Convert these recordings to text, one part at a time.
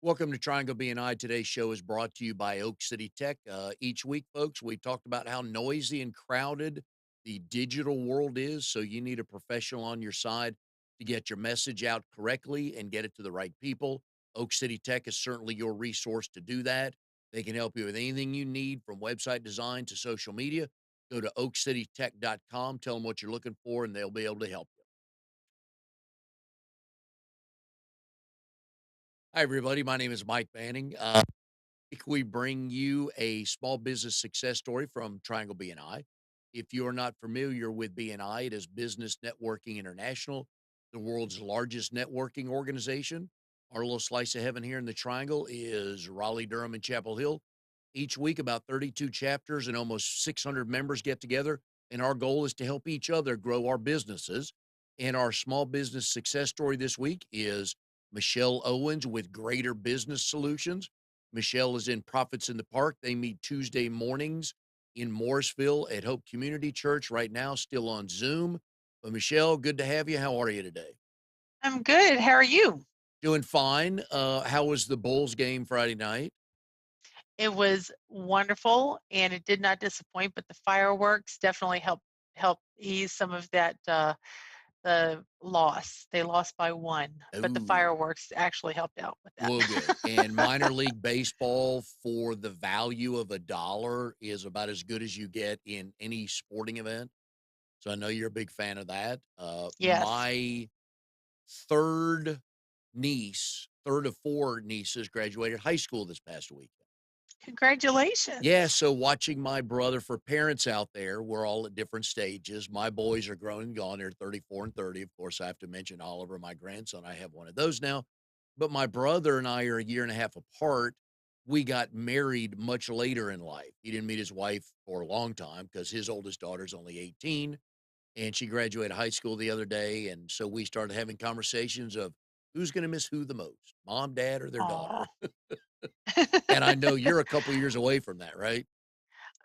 Welcome to Triangle BNI. Today's show is brought to you by Oak City Tech. Each week, folks, we talked about how noisy and crowded the digital world is. So you need a professional on your side to get your message out correctly and get it to the right people. Oak City Tech is certainly your resource to do that. They can help you with anything you need from website design to social media. Go to oakcitytech.com, tell them what you're looking for, and they'll be able to help you. Hi, everybody. My name is Mike Banning. We bring you a small business success story from Triangle BNI. If you are not familiar with BNI, it is Business Networking International, the world's largest networking organization. Our little slice of heaven here in the Triangle is Raleigh, Durham, and Chapel Hill. Each week, about 32 chapters and almost 600 members get together, and our goal is to help each other grow our businesses. And our small business success story this week is Michelle Owens with Grayter Business Solutions. Michelle is in Profits in the Park. They meet Tuesday mornings in Morrisville at Hope Community Church right now, still on Zoom. But Michelle, good to have you. How are you today? I'm good. How are you? Doing fine. How was the Bulls game Friday night? It was wonderful and it did not disappoint, but the fireworks definitely helped ease some of that the loss. They lost by one, but the Oh, fireworks actually helped out with well, that. good. And minor league baseball for the value of a dollar is about as good as you get in any sporting event. So I know you're a big fan of that. Yes. My third third of four nieces graduated high school this past weekend. Yeah, Congratulations. so watching my brother for parents out there, we're all at different stages. My boys are grown and gone. They're 34 and 30. Of course, I have to mention Oliver, my grandson. I have one of those now. But my brother and I are a year and a half apart. We got married much later in life. He didn't meet his wife for a long time because his oldest daughter's only 18 and she graduated high school the other day. And so we started having conversations of who's going to miss who the most, mom, dad, or their daughter. Aw. And I know you're a couple years away from that, right?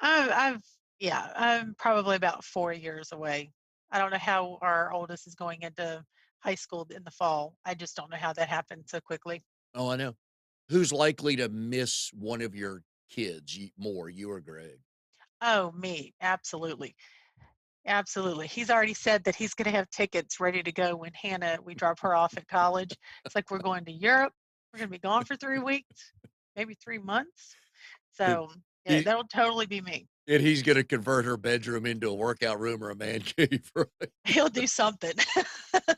I've yeah, I'm probably about 4 years away. I don't know how our oldest is going into high school in the fall. I just don't know how that happened so quickly. Oh, I know. Who's likely to miss one of your kids more, you or Greg? Oh, me, absolutely. Absolutely. He's already said that he's gonna have tickets ready to go when Hannah we drop her off at college. It's like we're going to Europe. We're gonna be gone for 3 weeks, maybe 3 months. And So, yeah, he that'll totally be me. and he's gonna convert her bedroom into a workout room or a man cave, right? He'll do something.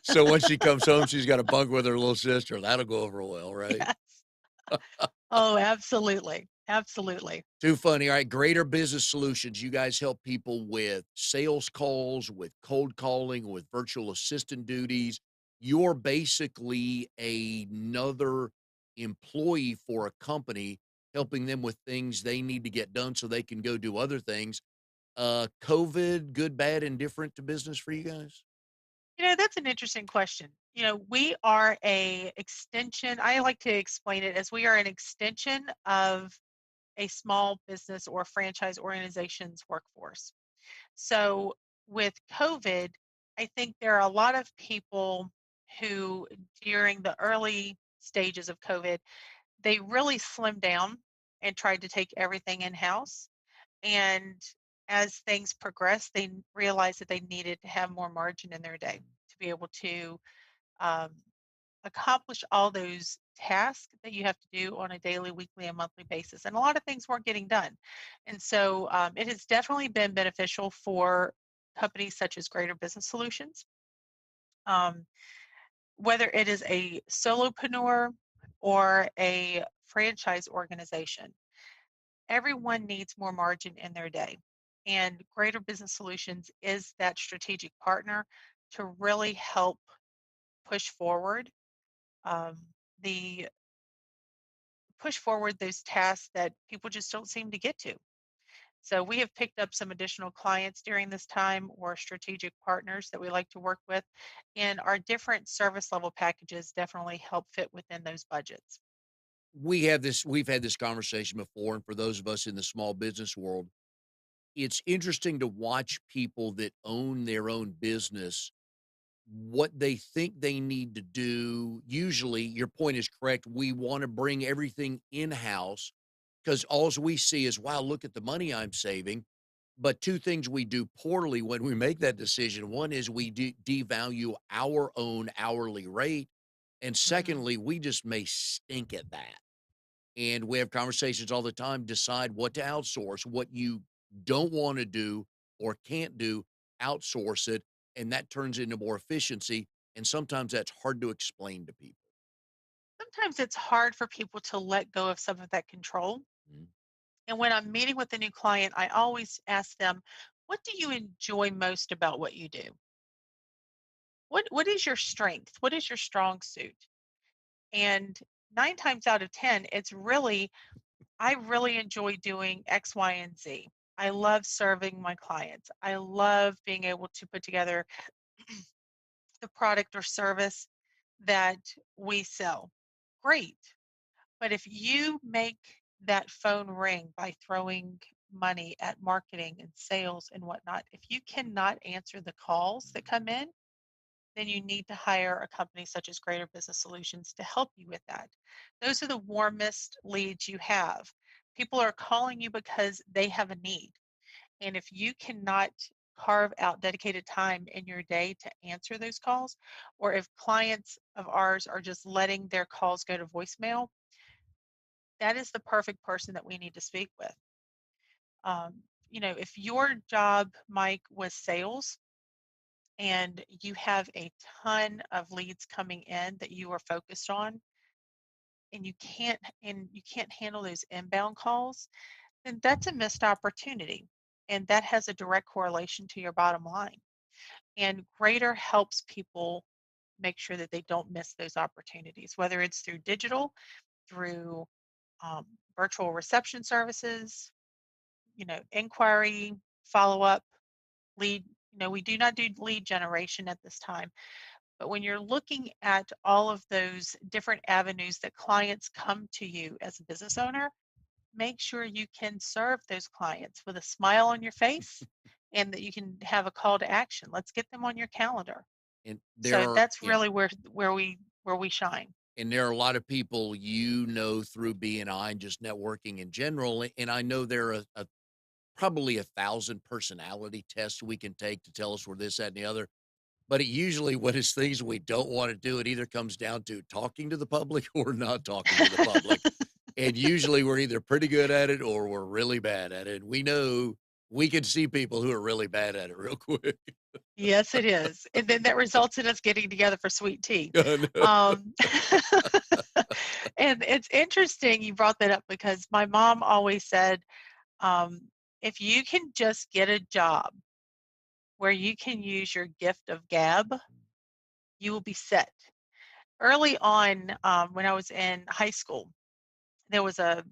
So when she comes home, she's got a bunk with her little sister. That'll go over well, right? Yes. Oh, absolutely. Absolutely. Too funny. All right, Greater Business Solutions. You guys help people with sales calls, with cold calling, with virtual assistant duties. You're basically another employee for a company, helping them with things they need to get done so they can go do other things. COVID, good, bad, indifferent to business for you guys? That's an interesting question. We are a extension I like to explain it as we are an extension of a small business or franchise organization's workforce. So with COVID, I think there are a lot of people who, during the early stages of COVID, they really slimmed down and tried to take everything in house. And as things progressed, they realized that they needed to have more margin in their day to be able to um, accomplish all those tasks that you have to do on a daily, weekly, and monthly basis. And a lot of things weren't getting done. And so it has definitely been beneficial for companies such as Greater Business Solutions, um, whether it is a solopreneur or a franchise organization. Everyone needs more margin in their day. And Greater Business Solutions is that strategic partner to really help push forward um, the push forward those tasks that people just don't seem to get to. So we have picked up some additional clients during this time or strategic partners that we like to work with, and our different service level packages definitely help fit within those budgets. We've had this conversation before, and for those of us in the small business world, it's interesting to watch people that own their own business what they think they need to do. Usually, your point is correct. We want to bring everything in house because all we see is, wow, look at the money I'm saving. But two things we do poorly when we make that decision. One is we devalue our own hourly rate. And Mhm. secondly, we just may stink at that. And we have conversations all the time, decide what to outsource, what you don't want to do or can't do, outsource it. And that turns into more efficiency. And sometimes that's hard to explain to people. Sometimes it's hard for people to let go of some of that control. Mhm. And when I'm meeting with a new client, I always ask them, what do you enjoy most about what you do? What is your strength? What is your strong suit? And 9 times out of 10, it's really I really enjoy doing X, Y, and Z. I love serving my clients. I love being able to put together the product or service that we sell. Great. But if you make that phone ring by throwing money at marketing and sales and whatnot, if you cannot answer the calls that come in, then you need to hire a company such as Grayter Business Solutions to help you with that. Those are the warmest leads you have. People are calling you because they have a need. And if you cannot carve out dedicated time in your day to answer those calls, or if clients of ours are just letting their calls go to voicemail, that is the perfect person that we need to speak with. If your job, Mike, was sales and you have a ton of leads coming in that you are focused on and you can't handle those inbound calls, then that's a missed opportunity. And that has a direct correlation to your bottom line. And Greater helps people make sure that they don't miss those opportunities, whether it's through digital, through virtual reception services, inquiry, follow up, lead. We do not do lead generation at this time. But when you're looking at all of those different avenues that clients come to you as a business owner, make sure you can serve those clients with a smile on your face and that you can have a call to action. Let's get them on your calendar. And there So are, that's yeah. really where we shine. And there are a lot of people through BNI and just networking in general. And I know there are probably 1,000 personality tests we can take to tell us we're this, that, and the other. But it usually, when it's things we don't want to do, it either comes down to talking to the public or not talking to the public. And usually we're either pretty good at it or we're really bad at it. We know we can see people who are really bad at it real quick. Yes, it is. And then that results in us getting together for sweet tea. I know. Um, and it's interesting you brought that up because my mom always said, if you can just get a job where you can use your gift of gab, you will be set. Early on, when I was in high school, there was a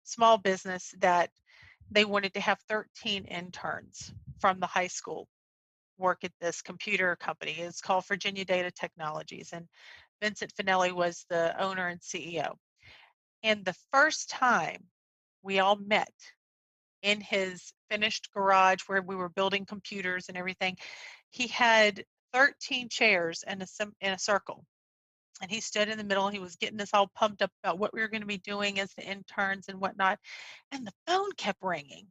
small business that they wanted to have 13 interns from the high school work at this computer company. It's called Virginia Data Technologies, and Vincent Finelli was the owner and CEO. And the first time we all met in his finished garage where we were building computers and everything, he had 13 chairs in a circle. And he stood in the middle. He was getting us all pumped up about what we were going to be doing as the interns and whatnot. And the phone kept ringing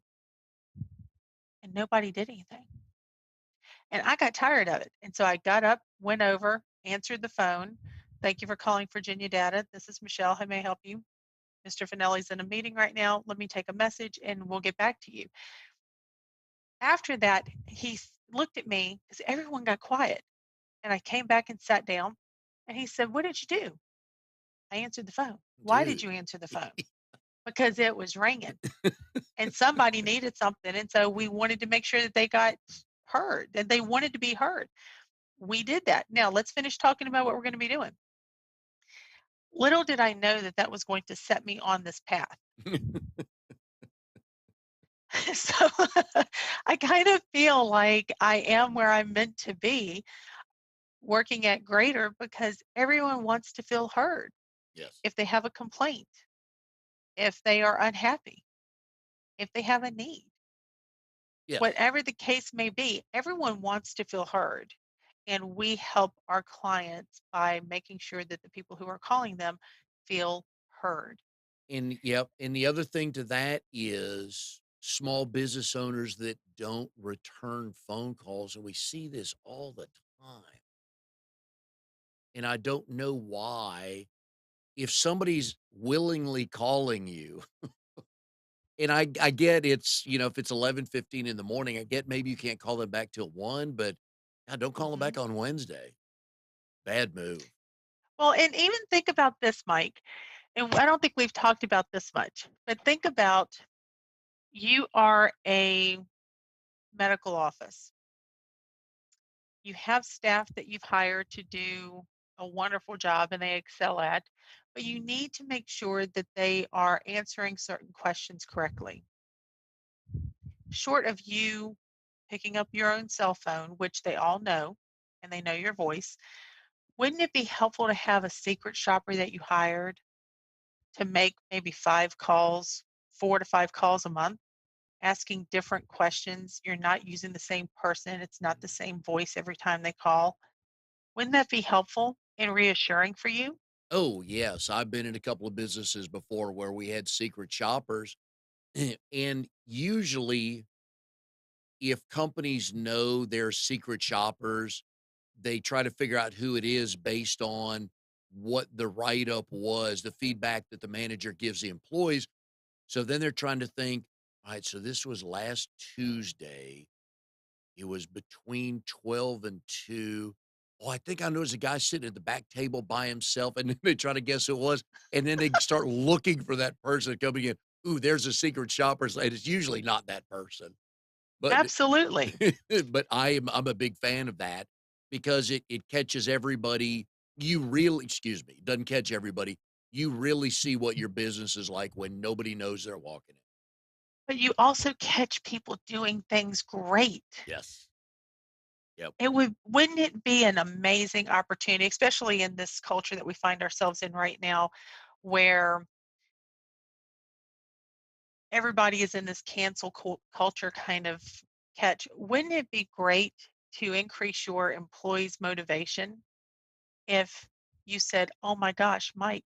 and nobody did anything. And I got tired of it. And so I got up, went over, answered the phone. Thank you for calling Virginia Data. This is Michelle. How may I help you? Mr. Finelli's in a meeting right now. Let me take a message and we'll get back to you. After that, he looked at me because everyone got quiet. And I came back and sat down. And he said, what did you do? I answered the phone. Why did Dude. you answer the phone? Because it was ringing and somebody needed something. And so we wanted to make sure that they got heard and they wanted to be heard. We did that. Now let's finish talking about what we're going to be doing. Little did I know that that was going to set me on this path. So I kind of feel like I am where I'm meant to be working at Greater because everyone wants to feel heard. Yes. If they have a complaint, if they are unhappy, if they have a need, Yes. whatever the case may be, everyone wants to feel heard. and we help our clients by making sure that the people who are calling them feel heard. And yep, and the other thing to that is small business owners that don't return phone calls, and we see this all the time. And I don't know why. If somebody's willingly calling you, and I get it's, if it's 11:15 in the morning, I get maybe you can't call them back till 1, but God, don't call them Mhm. back on Wednesday. Bad move. Well, and even think about this, Mike, and I don't think we've talked about this much, but think about you are a medical office. You have staff that you've hired to do a wonderful job and they excel at, but you need to make sure that they are answering certain questions correctly. Short of you picking up your own cell phone, which they all know and they know your voice, wouldn't it be helpful to have a secret shopper that you hired to make maybe 5 calls, 4 to 5 calls a month, asking different questions? You're not using the same person, it's not the same voice every time they call. Wouldn't that be helpful and reassuring for you? Oh, yes, I've been in a couple of businesses before where we had secret shoppers, and usually, if companies know they're secret shoppers, they try to figure out who it is based on what the write-up was, the feedback that the manager gives the employees. So then they're trying to think, "Alright, so this was last Tuesday. It was between 12 and 2. Oh, I think I know there's a guy sitting at the back table by himself," and then they try to guess who it was, and then they start looking for that person coming in. Ooh, there's a secret shopper, and it's usually not that person. But Absolutely. but I'm a big fan of that because it catches everybody. You really excuse me, doesn't catch everybody. You really see what your business is like when nobody knows they're walking in. But you also catch people doing things great. Yes. Yep. Wouldn't it be an amazing opportunity, especially in this culture that we find ourselves in right now, where everybody is in this culture kind of catch. Wouldn't it be great to increase your employees' motivation if you said, "Oh my gosh, Mike,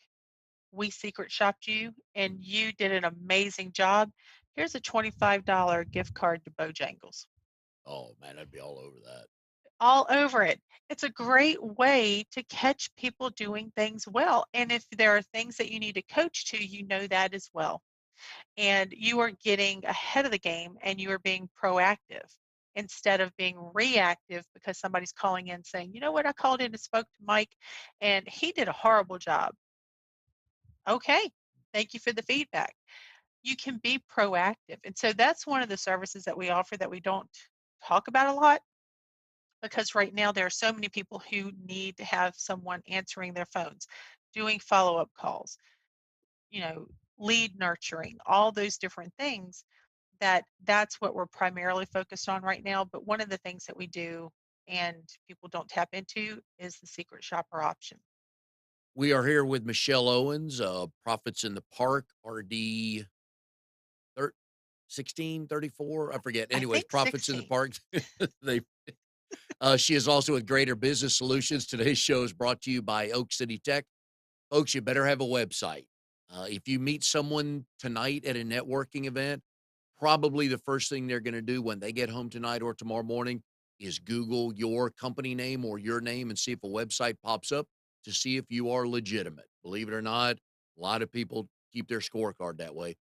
we secret shopped you and you did an amazing job. Here's a $25 gift card to Bojangles." Oh, man, I'd be all over that. All over it. It's a great way to catch people doing things well. And if there are things that you need to coach to, you know that as well. And you are getting ahead of the game and you are being proactive instead of being reactive because somebody's calling in saying, "You know what, I called in and spoke to Mike and he did a horrible job." Okay, thank you for the feedback. You can be proactive. And so that's one of the services that we offer that we don't talk about a lot, because right now there are so many people who need to have someone answering their phones, doing follow-up calls, you know, lead nurturing, all those different things, that's what we're primarily focused on right now. But one of the things that we do and people don't tap into is the secret shopper option. We are here with Michelle Owens, Profits in the Park, RD thir 1634, I forget. I Anyways, think Profits in the 16. Park. They she is also with Greater Business Solutions. Today's show is brought to you by Oak City Tech. Folks, you better have a website. If you meet someone tonight at a networking event, probably the first thing they're gonna do when they get home tonight or tomorrow morning is Google your company name or your name and see if a website pops up to see if you are legitimate. Believe it or not, a lot of people keep their scorecard that way.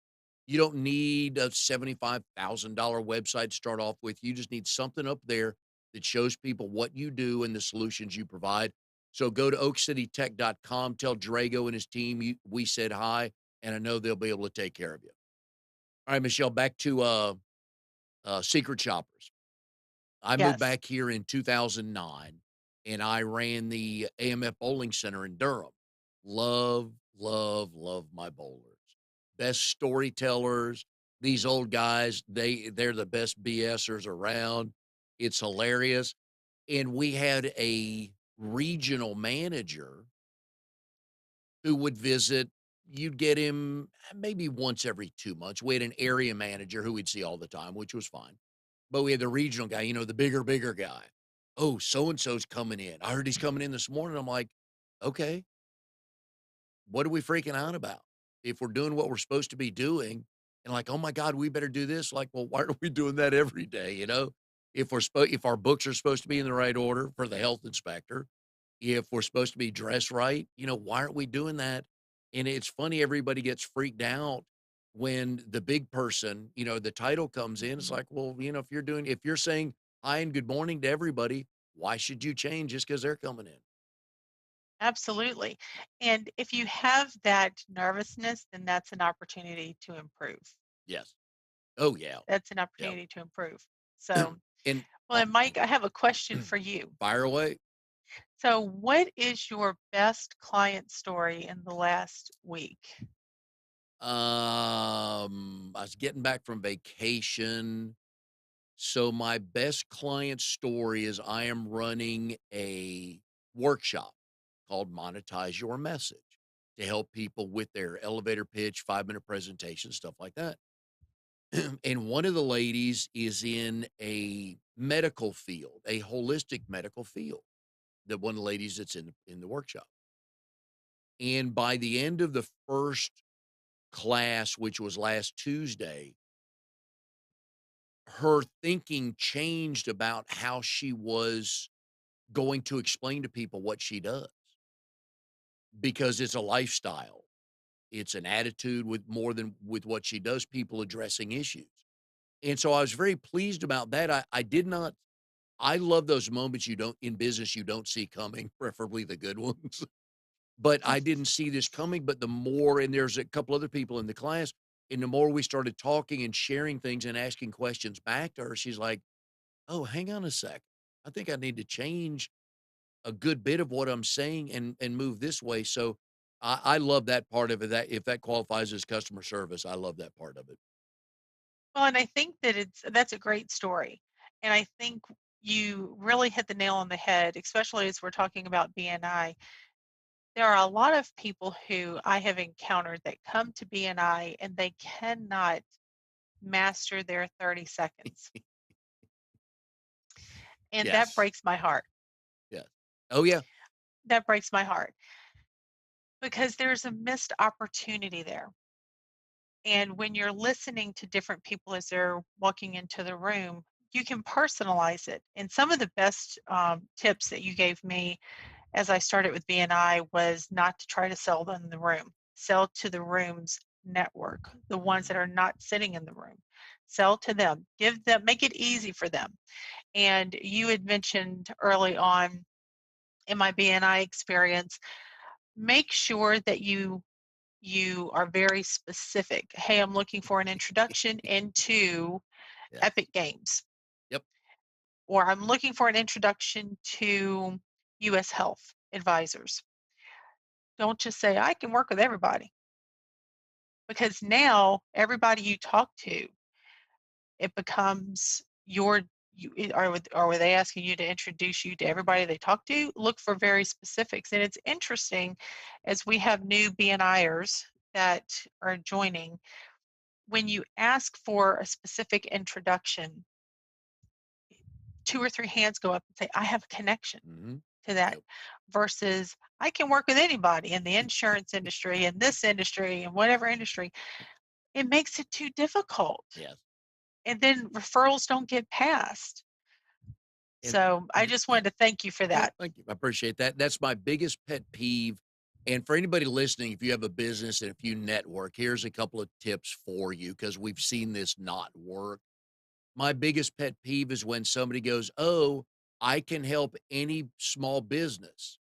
You don't need a $75,000 website to start off with. You just need something up there that shows people what you do and the solutions you provide. So go to oakcitytech.com, tell Drago and his team we said hi, and I know they'll be able to take care of you. All right, Michelle, back to secret shoppers. I moved Yes. back here in 2009 and I ran the AMF Bowling Center in Durham. Love, love, love my bowlers. Best storytellers. These old guys, they're the best BSers around. It's hilarious. And we had a regional manager who would visit. You'd get him maybe once every 2 months. We had an area manager who we'd see all the time, which was fine. But we had the regional guy, the bigger guy. "Oh, so and so's coming in. I heard he's coming in this morning." I'm like, "Okay, what are we freaking out about? If we're doing what we're supposed to be doing, and like, oh my God, we better do this. Like, well, why aren't we doing that every day? If our books are supposed to be in the right order for the health inspector, if we're supposed to be dressed right, why aren't we doing that?" And it's funny, everybody gets freaked out when the big person, the title comes in. It's Mhm. like, well, if you're saying hi and good morning to everybody, why should you change just because they're coming in? Absolutely. And if you have that nervousness, then that's an opportunity to improve. Yes. Oh yeah. That's an Yeah. opportunity to improve. So, And well, and Mike, I have a question for you. fire away. So, what is your best client story in the last week? I was getting back from vacation. So my best client story is I am running a workshop called Monetize Your Message to help people with their elevator pitch, 5-minute presentation, stuff like that. And one of the ladies is in a medical field, a holistic medical field. The one of the ladies that's in the workshop. And by the end of the first class, which was last Tuesday, her thinking changed about how she was going to explain to people what she does because it's a lifestyle. It's an attitude with more than with what she does, people addressing issues. And so I was very pleased about that. I did not I love those moments you don't in business you don't see coming, preferably the good ones. But I didn't see this coming, but the more and there's a couple other people in the class, and the more we started talking and sharing things and asking questions back to her, she's like, "Oh, hang on a sec. I think I need to change a good bit of what I'm saying and move this way." So I love that part of it. That if that qualifies as customer service, I love that part of it. Well, and I think that that's a great story. And I think you really hit the nail on the head, especially as we're talking about BNI. There are a lot of people who I have encountered that come to BNI and they cannot master their 30 seconds. And that Yes. breaks my heart. Yes. Oh yeah. That breaks my heart because there's a missed opportunity there. And when you're listening to different people as they're walking into the room, you can personalize it. And some of the best tips that you gave me as I started with BNI was not to try to sell them in the room, sell to the room's network, the ones that Mhm. are not sitting in the room. Sell to them, give them, make it easy for them. And you had mentioned early on in my BNI experience, make sure that you are very specific. Hey, I'm looking for an introduction into Yes. Epic Games, Yep. or I'm looking for an introduction to US Health Advisors. Don't just say, I can work with everybody, because now everybody you talk to, it becomes are they asking you to introduce you to everybody they talk to? Look for very specifics. And it's interesting as we have new BNIers that are joining, when you ask for a specific introduction, 2 or 3 hands go up and say, "I have a connection Mhm. to that," Yep. versus, "I can work with anybody in the insurance industry, in this industry, in whatever industry." It makes it too difficult, Yes. and then referrals don't get passed. And So, I th just wanted to thank you for oh, that. thank you. I appreciate that. That's my biggest pet peeve. And for anybody listening, if you have a business and if you network, here's a couple of tips for you because we've seen this not work. My biggest pet peeve is when somebody goes, "Oh, I can help any small business."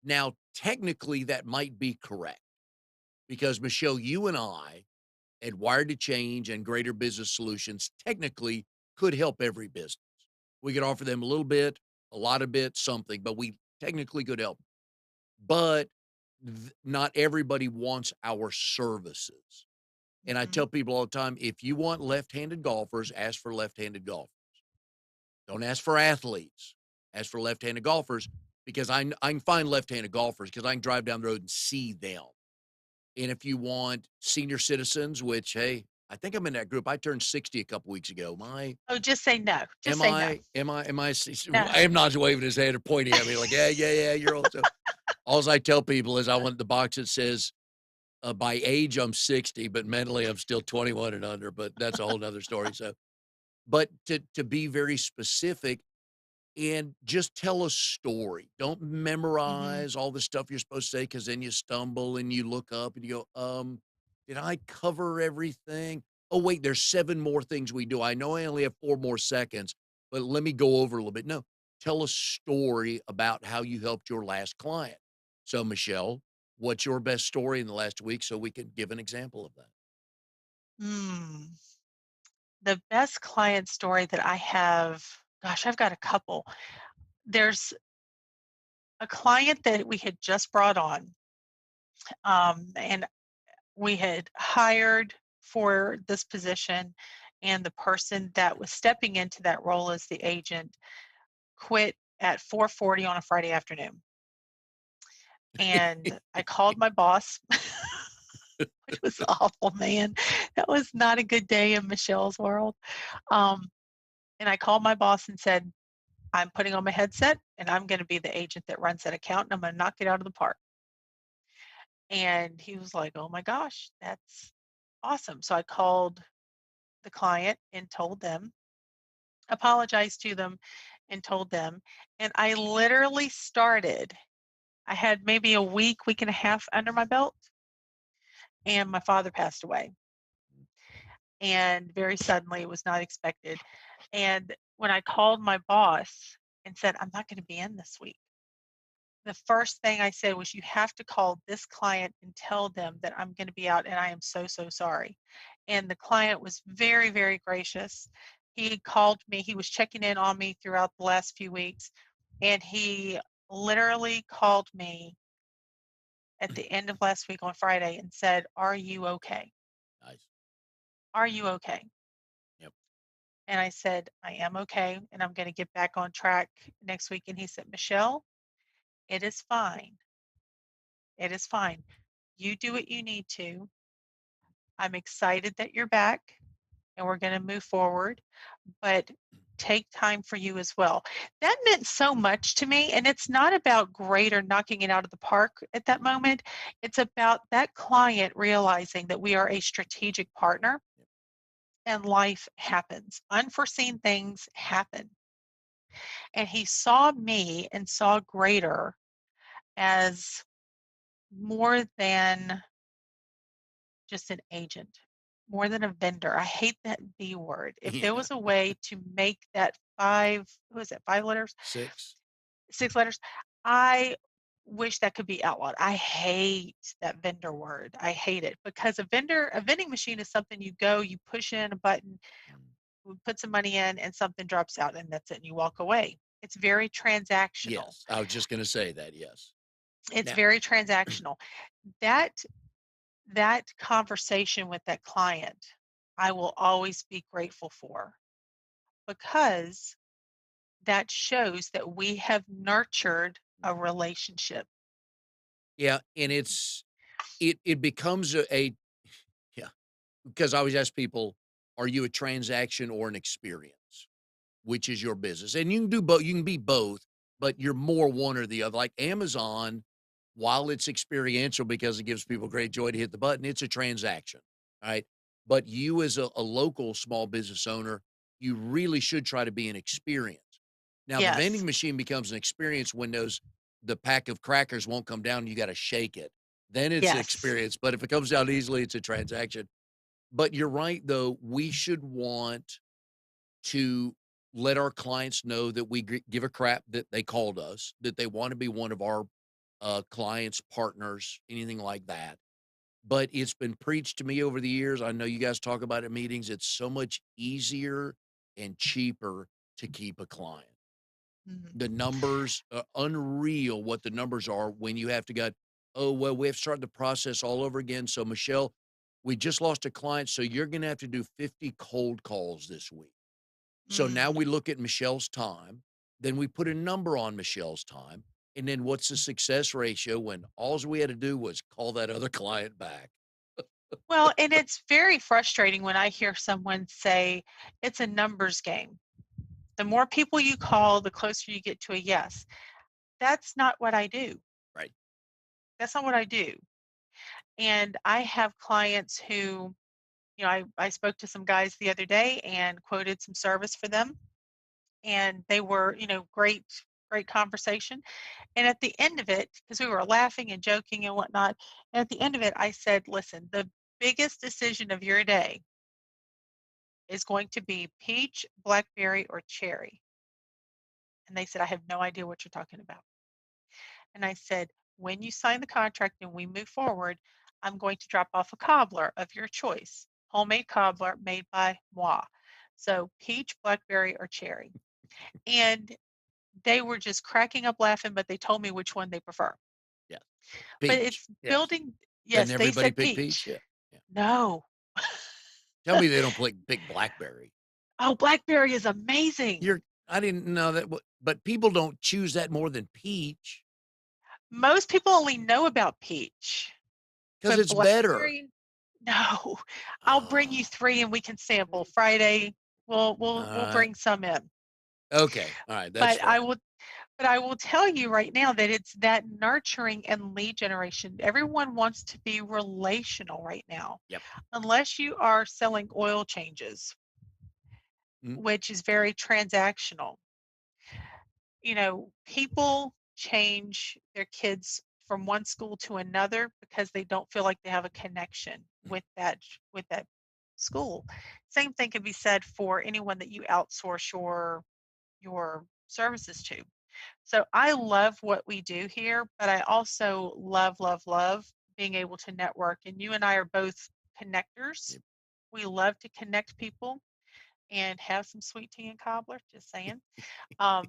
Now, technically, that might be correct because Michelle, you and I at Wired to Change and Greater Business Solutions technically could help every business. We could offer them a little bit, a lot of bit, something, but we technically could help. But not everybody wants our services. And I Mhm. tell people all the time, if you want left-handed golfers, ask for left-handed golfers. Don't ask for athletes. Ask for left-handed golfers because I can find left-handed golfers because I can drive down the road and see them. And if you want senior citizens, which, hey, I think I'm in that group. I turned 60 a couple weeks ago. Oh, just say no. Just Am say no. I am I s No. I am not waving his hand or pointing at me like, "Yeah, yeah, yeah, you're old." So, alls I tell people is I want the box that says, by age, I'm 60, but mentally, I'm still 21 and under, but that's a whole nother story, so but to be very specific and just tell a story. Don't Mhm. memorize all the stuff you're supposed to say because then you stumble and you look up and you go, did I cover everything? Oh, wait, there's 7 more things we do. I know I only have 4 more seconds, but let me go over a little bit. No, tell a story about how you helped your last client. So, Michelle, what's your best story in the last week so we can give an example of that? Mm. The best client story that I have, gosh, I've got a couple. There's a client that we had just brought on, and we had hired for this position, and the person that was stepping into that role as the agent quit at 4:40 on a Friday afternoon. And I called my boss, which was awful, man. That was not a good day in Michelle's world. Um, and I called my boss and said, I'm putting on my headset and I'm going to be the agent that runs that account and I'm going to knock it out of the park. And he was like, oh my gosh, that's awesome. So I called the client and told them, apologized to them and told them. And I literally started, I had maybe a week and a half under my belt, and my father passed away. And very suddenly, it was not expected. And when I called my boss and said, I'm not going to be in this week, the first thing I said was, you have to call this client and tell them that I'm going to be out and I am so, so sorry. And the client was very, very gracious. He called me, he was checking in on me throughout the last few weeks. And he literally called me at the end of last week on Friday and said, are you okay? Nice. Are you okay? Yep. And I said, I am okay. And I'm going to get back on track next week. And he said, Michelle, it is fine. It is fine. You do what you need to. I'm excited that you're back and we're going to move forward, but take time for you as well. That meant so much to me. And it's not about great or knocking it out of the park at that moment. It's about that client realizing that we are a strategic partner and life happens. Unforeseen things happen. And he saw me and saw Greater as more than just an agent, more than a vendor. I hate that V word. If there Yeah. was a way to make that 5, what was it, 5 letters, 6. 6 letters, I wish that could be outlawed. I hate that vendor word. I hate it because a vending machine is something you go, you push in a button, Mm. we put some money in, and something drops out, and that's it, and you walk away. It's very transactional. Yes, I was just gonna say that, yes. It's Now very transactional. That that conversation with that client, I will always be grateful for because that shows that we have nurtured a relationship. yeah, and it becomes a yeah, because I always ask people, "Are you a transaction or an experience?" Which is your business? And you can do both. You can be both, but you're more one or the other. Like Amazon, while it's experiential because it gives people great joy to hit the button, it's a transaction, right? But you as a local small business owner, you really should try to be an experience. Now, the Yes. vending machine becomes an experience when the pack of crackers won't come down, you gotta shake it. Then it's an Yes. experience, but if it comes down easily, it's a transaction. But you're right, though, we should want to let our clients know that we give a crap that they called us, that they want to be one of our clients, partners, anything like that. But it's been preached to me over the years. I know you guys talk about it in meetings. It's so much easier and cheaper to keep a client. Mhm. The numbers are unreal what the numbers are when you have to go, oh, well, we have to start the process all over again. So, Michelle, we just lost a client. So you're going to have to do 50 cold calls this week. So now Mm. we look at Michelle's time, then we put a number on Michelle's time, and then what's the success ratio when alls we had to do was call that other client back? Well, and it's very frustrating when I hear someone say it's a numbers game. The more people you call, the closer you get to a yes. That's not what I do. Right. That's not what I do. And I have clients who, I spoke to some guys the other day and quoted some service for them. And they were, great, great conversation. And at the end of it, because we were laughing and joking and whatnot, and at the end of it, I said, listen, the biggest decision of your day is going to be peach, blackberry, or cherry. And they said, I have no idea what you're talking about. And I said, when you sign the contract and we move forward, I'm going to drop off a cobbler of your choice, homemade cobbler made by moi. So peach, blackberry, or cherry. And they were just cracking up laughing, but they told me which one they prefer. Yeah. But Peach. it's Yes. building, Doesn't yes, they everybody said pick peach? peach. Yeah. Yeah. No. Tell me they don't pick blackberry. Oh, blackberry is amazing. I didn't know that, but people don't choose that more than peach Most people only know about peach, because but it's better. blackberry, no. I'll bring you Oh, 3 and we can sample Friday. We'll uh, bring some in. okay. All right. That's But I fair. will but I will tell you right now that it's that nurturing and lead generation. Everyone wants to be relational right now, Yep. unless you are selling oil changes, Mm, which is very transactional. People change their kids from one school to another because they don't feel like they have a connection mm. with that school. Same thing can be said for anyone that you outsource your services to. So I love what we do here, but I also love, love, love being able to network. And you and I are both connectors. Yep. We love to connect people and have some sweet tea and cobbler, just saying. Um,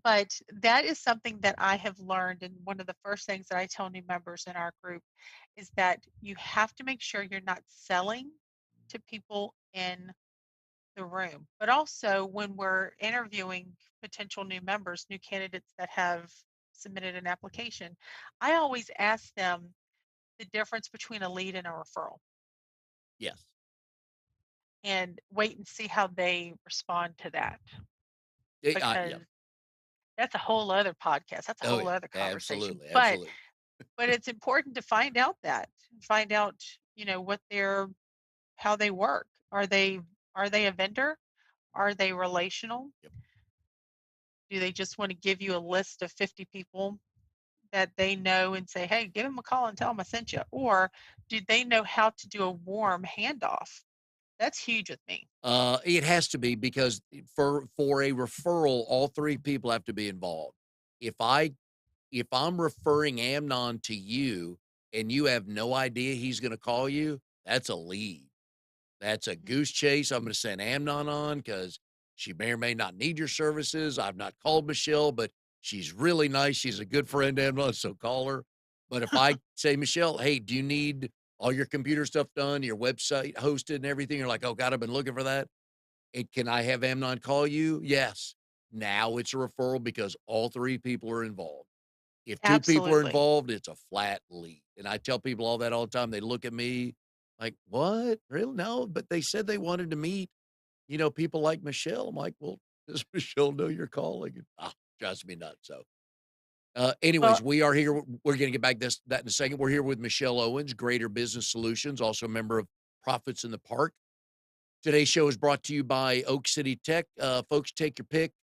but that is something that I have learned. And one of the first things that I tell new members in our group is that you have to make sure you're not selling to people in the room. But also, when we're interviewing potential new members, new candidates that have submitted an application, I always ask them the difference between a lead and a referral Yes. and wait and see how they respond to that, Yeah. because that's a whole other podcast. That's a Oh, whole yeah. other conversation. Absolutely. But Absolutely. it's important to find out, what how they work. Are they a vendor? Are they relational? Yep. Do they just want to give you a list of 50 people that they know and say, hey, give them a call and tell them I sent you? Or do they know how to do a warm handoff? That's huge with me. It has to be because for a referral, all three people have to be involved. If I if I'm referring Amnon to you and you have no idea he's going to call you, that's a lead. That's a Mhm. goose chase I'm gonna send Amnon on because she may or may not need your services. I've not called Michelle, but she's really nice. She's a good friend, Amnon, so call her. But if I say, Michelle, hey, do you need all your computer stuff done, your website hosted and everything? You're like, oh God, I've been looking for that. And can I have Amnon call you? Yes. Now it's a referral because all three people are involved. If 2 people are Absolutely. involved, it's a flat lead, and I tell people all that all the time. They look at me like, "What? Really? No, but they said they wanted to meet, people like Michelle." I'm like, "Well, does Michelle know you're calling?" And, drives me nuts, so, Well, anyways, we are here. We're gonna get back that in a second. We're here with Michelle Owens, Grayter Business Solutions, also a member of Profits in the Park. Today's show is brought to you by Oak City Tech. Folks, take your pick.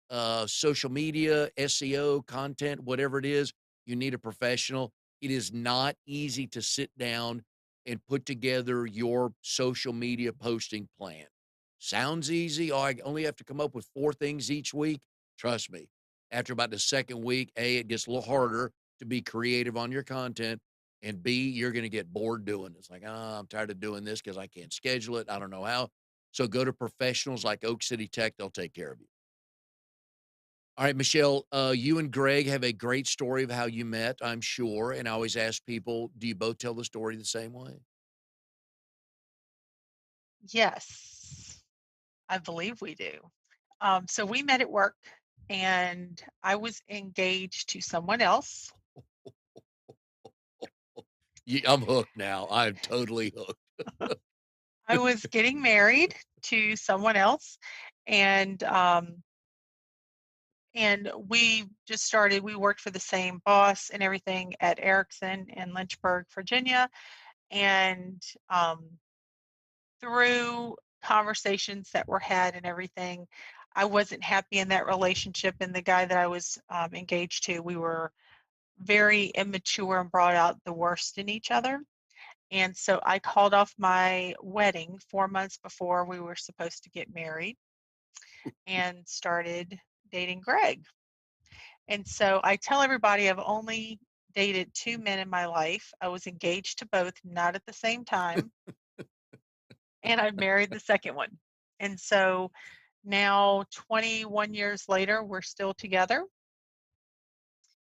Social media, SEO, content, whatever it is, you need a professional. It is not easy to sit down and put together your social media posting plan. Sounds easy. Oh, I only have to come up with 4 things each week. Trust me, after about the second week, A, it gets a little harder to be creative on your content. And B, you're going to get bored doing it. It's like, I'm tired of doing this because I can't schedule it. I don't know how. So go to professionals like Oak City Tech. They'll take care of you. All right, Michelle, you and Greg have a great story of how you met, I'm sure. And I always ask people, do you both tell the story the same way? yes, I believe we do. So we met at work, and I was engaged to someone else. I'm hooked now. I'm totally hooked. I was getting married to someone else, and, we worked for the same boss and everything at Ericsson in Lynchburg, Virginia, and, through conversations that were had and everything, I wasn't happy in that relationship, and the guy that I was, engaged to, we were very immature and brought out the worst in each other. And so I called off my wedding 4 months before we were supposed to get married and started dating Greg. And so I tell everybody I've only dated 2 men in my life. I was engaged to both, not at the same time, and I married the second one. And so now 21 years later, we're still together.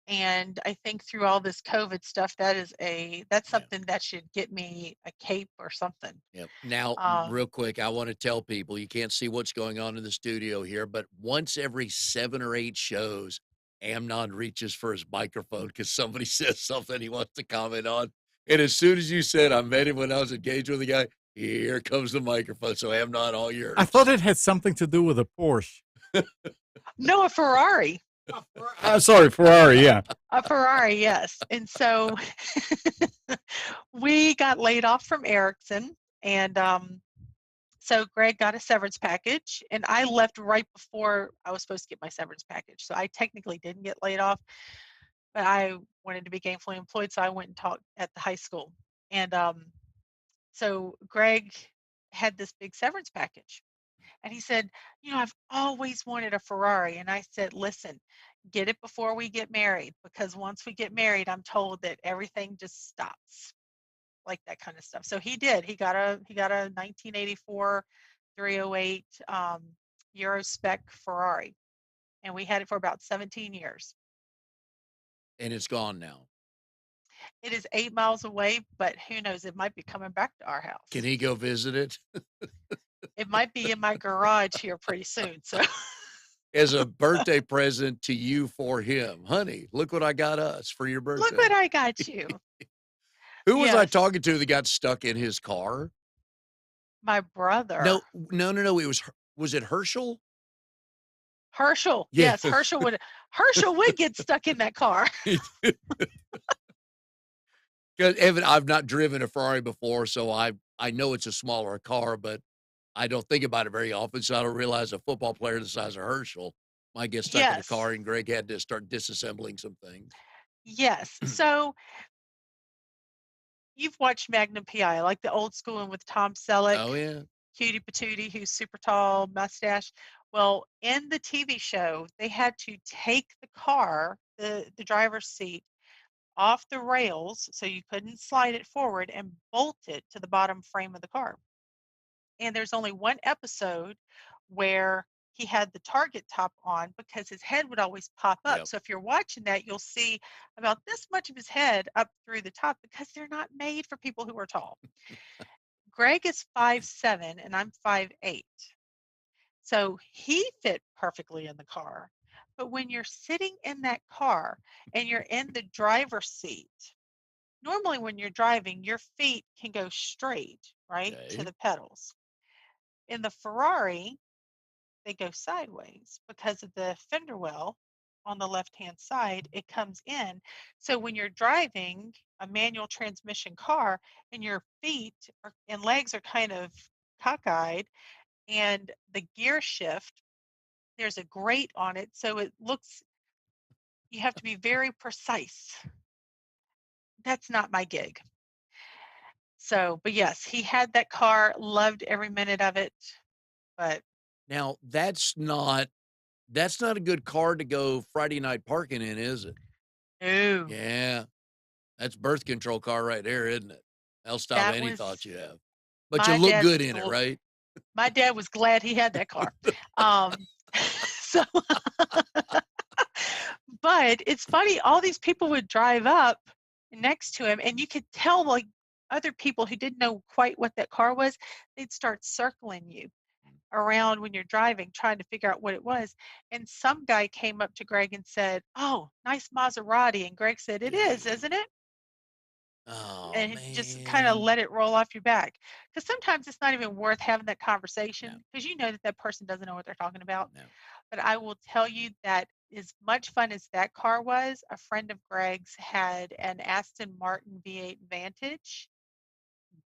And I think through all this COVID stuff, that's Yeah. something that should get me a cape or something. Yep. Now, Um, real quick, I want to tell people you can't see what's going on in the studio here, but once every 7 or 8 shows, Amnon reaches for his microphone because somebody says something he wants to comment on. And as soon as you said, I met him when I was engaged with a guy, here comes the microphone. So, Amnon, all I thought yours. it had something to do with a Porsche. no, a Ferrari. Sorry, Ferrari. Yeah. A Ferrari, yes. And so we got laid off from Ericsson, and so Greg got a severance package, and I left right before I was supposed to get my severance package. So I technically didn't get laid off, but I wanted to be gainfully employed, so I went and taught at the high school. And so Greg had this big severance package. And he said, I've always wanted a Ferrari. And I said, listen, get it before we get married, because once we get married, I'm told that everything just stops, like that kind of stuff. So he did. He got a 1984 308 Euro spec Ferrari, and we had it for about 17 years. And it's gone now. It is 8 miles away, but who knows? It might be coming back to our Can house. he go visit it? It might be in my garage here pretty soon. So As a birthday present to you for him. Honey, look what I got us for your look what birthday. I got you. Who was I Yes, talking to that got stuck in his car? my brother. No, no, no, no, it was it Herschel? Herschel, Yeah. yes, Herschel would get stuck in that car. 'Cause Evan, I've not driven a Ferrari before, so I know it's a smaller car, but I don't think about it very often, so I don't realize a football player the size of Herschel might get stuck in a Yes, car, and Greg had to start disassembling some things. yes. So you've watched Magnum PI, like the old school one with Tom Selleck, Oh, yeah. Cutie Patootie, who's super tall, mustache. Well, in the TV show, they had to take the car, the driver's seat, off the rails so you couldn't slide it forward and bolt it to the bottom frame of the car. And there's only one episode where he had the target top on because his head would always pop up. Yep. So if you're watching that, you'll see about this much of his head up through the top because they're not made for people who are tall. Greg is 5'7" and I'm 5'8". So he fit perfectly in the car. But when you're sitting in that car and you're in the driver's seat, normally when you're driving, your feet can go straight, right, to Okay. the pedals. In the Ferrari, they go sideways because of the fender well on the left-hand side. It comes in. So when you're driving a manual transmission car and your feet and legs are kind of cockeyed and the gear shift, there's a grate on it. So you have to be very precise. That's not my gig. So, but yes, he had that car, loved every minute of it, but Now, that's not a good car to go Friday night parking in, is it? no, Yeah. That's birth control car right there, isn't it? That'll stop that any was thoughts you have. But you my look dad's good in it, right? my dad was glad he had that car. Um, so, but it's funny, all these people would drive up next to him, and you could tell like other people who didn't know quite what that car was, they'd start circling you around when you're driving, trying to figure out what it was. And some guy came up to Greg and said, "Oh, nice Maserati." And Greg said, "It is, Yeah. isn't it?" Oh, and just kind of man. let it roll off your back. Because sometimes it's not even worth having that No, conversation because you know that that person doesn't know what they're talking about. no. But I will tell you that as much fun as that car was, a friend of Greg's had an Aston Martin V8 Vantage.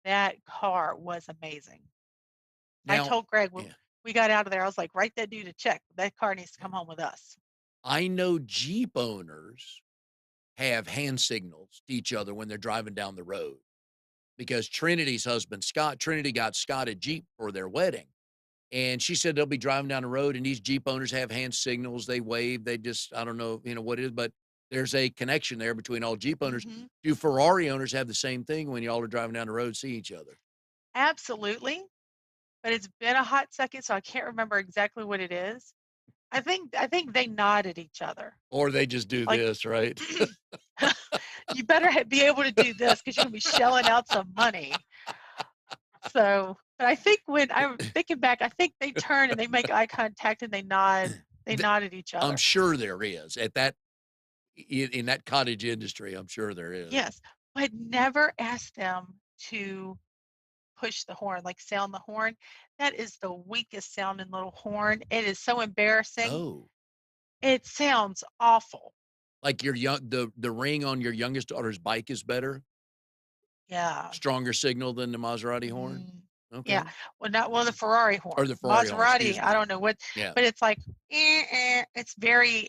That car was amazing. I Now, told Greg when yeah, we got out of there, I was like, write that dude a check. That car needs to yeah. come home with us. I know Jeep owners have hand signals to each other when they're driving down the road because Trinity's husband, Scott, Trinity got Scott a Jeep for their wedding. And she said they'll be driving down the road and these Jeep owners have hand signals. They wave. They just, I don't know, what it is, but there's a connection there between all Jeep owners. Hmm. Do Ferrari owners have the same thing when y'all are driving down the road, see each other? Absolutely. But it's been a hot second, so I can't remember exactly what it is. I think they nod at each other. Or they just do Like this, right? you better be able to do this because you're gonna be shelling out some money. So, but I think when I'm thinking back, I think they turn and they make eye contact and they nod. They Th- nod at each I'm other. sure there is at that in that cottage industry. I'm sure there is. Yes, but never ask them to push the horn, like sound the horn. That is the weakest sounding little horn. It is so embarrassing. Oh, It sounds awful. like your the ring on your youngest daughter's bike is better, Yeah. stronger signal than the Maserati horn. Mm, yeah. Okay, Well, not well the Ferrari or horn. the Ferrari horn. Maserati, Excuse I me. don't know what, Yeah. but it's like it's very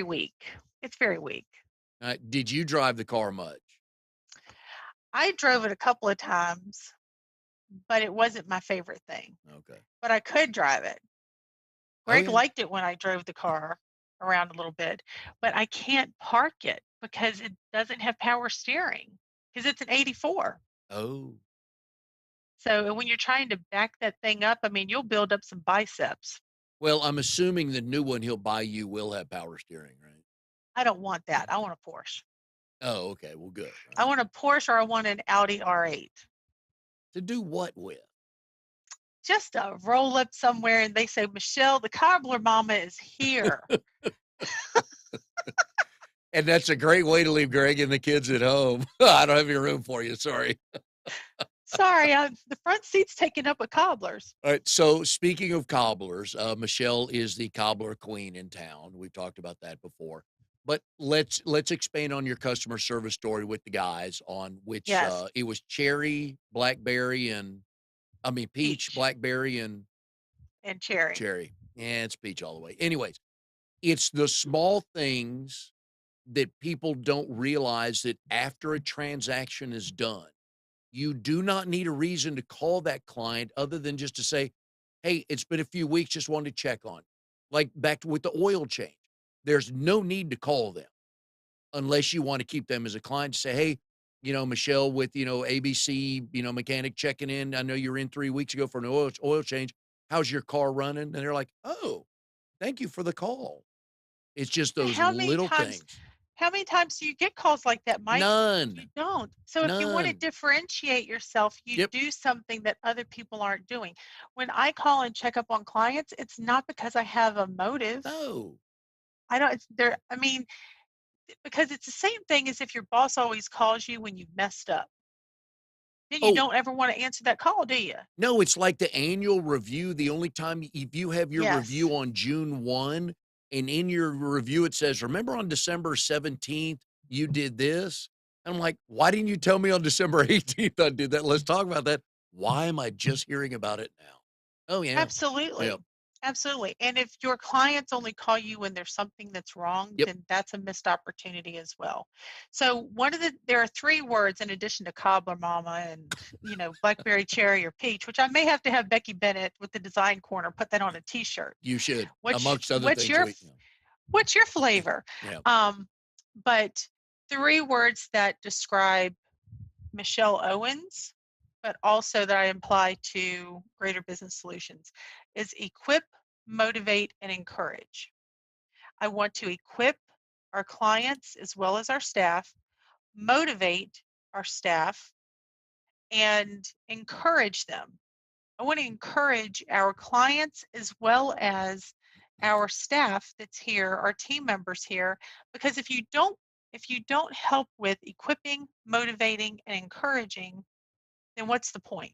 Oh, weak. It's very weak. did you drive the car much? I drove it a couple of times, but it wasn't my favorite thing. Okay. But I could drive it. Oh Greg yeah. liked it when I drove the car around a little bit, but I can't park it because it doesn't have power steering because it's an 84. Oh, So when you're trying to back that thing up, I mean, you'll build up some biceps. well, I'm assuming the new one he'll buy you will have power steering, right? I don't want that. I want a Porsche. Oh, okay. Well, good. I Right. want a Porsche or I want an Audi R8. To do what with? Just a roll up somewhere and they say, Michelle, the cobbler mama is here. And that's a great way to leave Greg and the kids at home. I don't have any room for you. Sorry. Sorry, the front seat's taken up with cobblers. All right. So speaking of cobblers, Michelle is the cobbler queen in town. We've talked about that before. But let's expand on your customer service story with the guys on which Yes, it was cherry, blackberry, and I mean peach, peach blackberry, and and cherry. cherry. Yeah, it's peach all the way. Anyways, it's the small things that people don't realize that after a transaction is done, you do not need a reason to call that client other than just to say, "Hey, it's been a few weeks, just wanted to check on." Like back to with the oil change. There's no need to call them unless you want to keep them as a client to say, "Hey, Michelle with, ABC, mechanic checking in. I know you're in 3 weeks ago for an oil change. How's your car running?" And they're like, "Oh, thank you for the call." It's just But those little things. how many times do you get calls like that, Mike? You None. don't. So if you want to None. differentiate yourself, you Yep. do something that other people aren't doing. When I call and check up on clients, it's not because I have a motive. No. I don't, it's there. I mean, because it's the same thing as if your boss always calls you when you've messed up. Then you Oh, don't ever want to answer that call, do you? no, it's like the annual review. The only time if you have your Yes. review on June 1 and in your review it says, "Remember on December 17th, you did this?" And I'm like, "Why didn't you tell me on December 18th I did that? Let's talk about that. Why am I just hearing about it now?" Oh, yeah. Yep. Absolutely. Absolutely. And if your clients only call you when there's something that's wrong, Yep. then that's a missed opportunity as well. So there are three words in addition to cobbler mama and, blackberry cherry or peach, which I may have to have Becky Bennett with the design corner put that on a t-shirt. You should, What's amongst other what's things. your what's your flavor? Yeah. Um, but three words that describe Michelle Owens, but also that I apply to Grayter Business Solutions, is equip, motivate, and encourage. I want to equip our clients as well as our staff, motivate our staff, and encourage them. I want to encourage our clients as well as our staff that's here, our team members here, because if you don't If you don't help with equipping, motivating, and encouraging, then what's the point?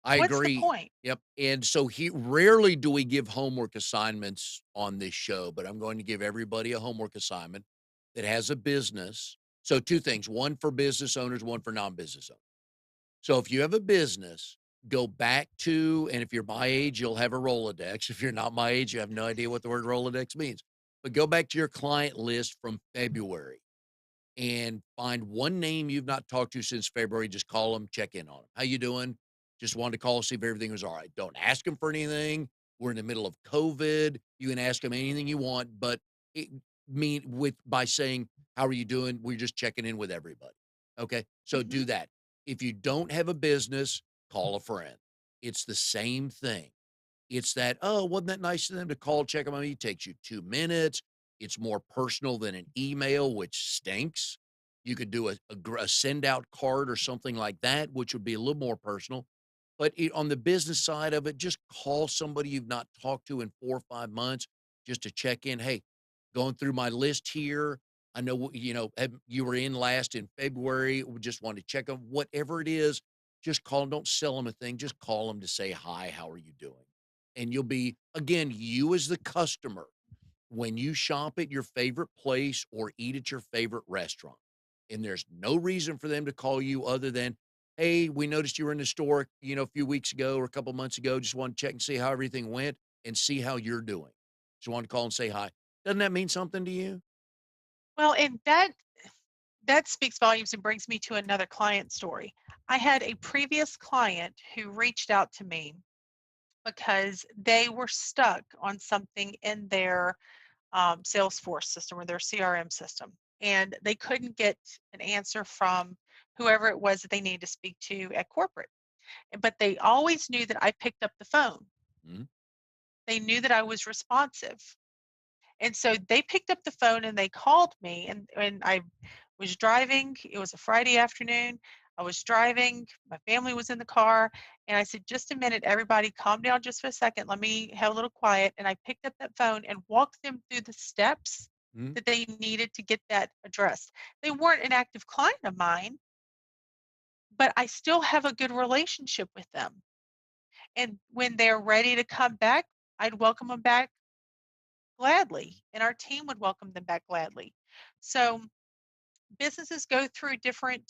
I What's the agree. point? Yep. And so rarely do we give homework assignments on this show, but I'm going to give everybody a homework assignment that has a business. So two things, one for business owners, one for non-business owners. So if you have a business, go back to, and if you're my age, you'll have a Rolodex. If you're not my age, you have no idea what the word Rolodex means. But go back to your client list from February and find one name you've not talked to since February. Just call them, check in on them. How you doing? Just wanted to call, see if everything was all right. Don't ask them for anything. We're in the middle of COVID. You can ask them anything you want, but it mean with by saying, how are you doing? We're just checking in with everybody. Okay. So Hmm. do that. If you don't have a business, call a friend. It's the same thing. It's that, "Oh, wasn't that nice of them to call, check on me?" It takes you 2 minutes. It's more personal than an email, which stinks. You could do a send out card or something like that, which would be a little more personal. But on the business side of it, just call somebody you've not talked to in 4 or 5 months just to check in. "Hey, going through my list here. I know, you were in last in February. We just wanted to check on whatever it is. Just call them. Don't sell them a thing. Just call them to say, hi, how are you doing? And you'll be, again, you as the customer, when you shop at your favorite place or eat at your favorite restaurant, and there's no reason for them to call you other than, hey, we noticed you were in the store, a few weeks ago or a couple months ago. Just want to check and see how everything went and see how you're doing. Just want to call and say hi. Doesn't that mean something to you? Well, and that speaks volumes and brings me to another client story. I had a previous client who reached out to me because they were stuck on something in their Salesforce system or their CRM system, and they couldn't get an answer from whoever it was that they needed to speak to at corporate. But they always knew that I picked up the phone. Mhm. They knew that I was responsive. And so they picked up the phone and they called me, and I was driving. It was a Friday afternoon. I was driving. My family was in the car. And I said, just a minute, everybody, calm down just for a second. Let me have a little quiet. And I picked up that phone and walked them through the steps Mhm. that they needed to get that addressed. They weren't an active client of mine, but I still have a good relationship with them. And when they're ready to come back, I'd welcome them back gladly, and our team would welcome them back gladly. So businesses go through different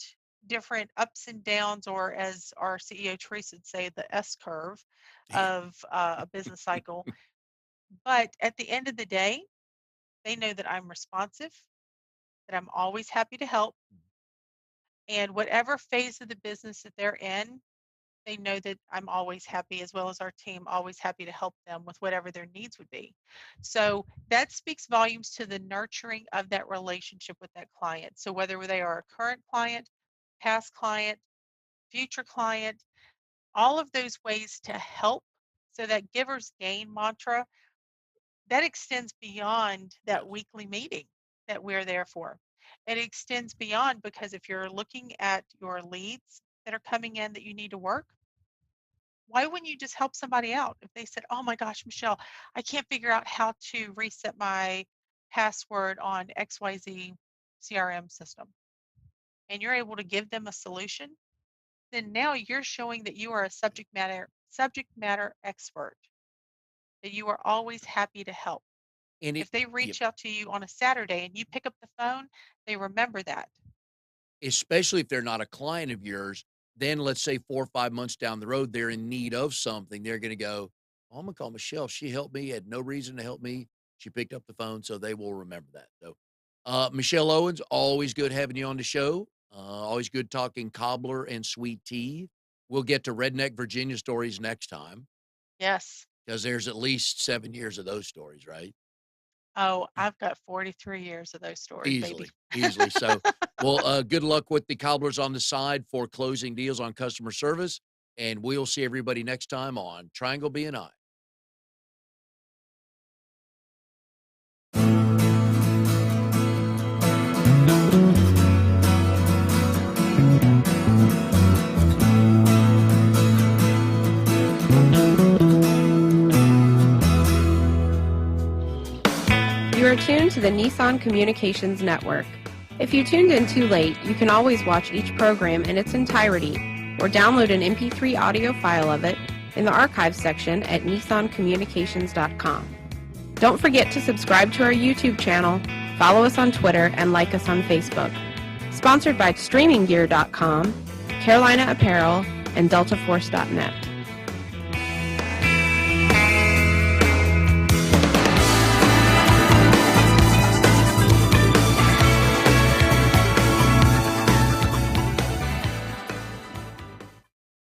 ups and downs, or as our CEO Teresa would say, the S curve Yeah. of a business cycle. But at the end of the day, they know that I'm responsive, that I'm always happy to help, and whatever phase of the business that they're in, they know that I'm always happy, as well as our team, always happy to help them with whatever their needs would be. So that speaks volumes to the nurturing of that relationship with that client. So whether they are a current client, past client, future client, all of those ways to help. So that givers gain mantra, that extends beyond that Yes. weekly meeting that we're there for. It extends beyond, because if you're looking at your leads that are coming in that you need to work, why wouldn't you just help somebody out? If they said, oh my gosh, Michelle, I can't figure out how to reset my password on XYZ CRM system, and you're able to give them a solution, then now you're showing that you are a subject matter expert, that you are always happy to help. And If they yeah, reach out to you on a Saturday and you pick up the phone, they remember that. especially if they're not a client of yours, then let's say 4 or 5 months down the road, they're in need of something. They're going to go, oh, I'm going to call Michelle. She helped me, had no reason to help me. She picked up the phone, so they will remember that. So, Michelle Owens, always good having you on the show. Always good talking cobbler and sweet tea. We'll get to redneck Virginia stories next time Yes. because there's at least 7 years of those stories, right? Oh, I've got 43 years of those stories, baby. Easily, easily. So, well, good luck with the cobblers on the side for closing deals on customer service, and we'll see everybody next time on Triangle BNI. You are tuned tuned to the Nissan Communications Network. If you tuned in too late, you can always watch each program in its entirety or download an MP3 audio file of it in the archives section at nissancommunications.com. Don't forget to subscribe to our YouTube channel, follow us on Twitter, and like us on Facebook. Sponsored by StreamingGear.com, Carolina Apparel, and DeltaForce.net.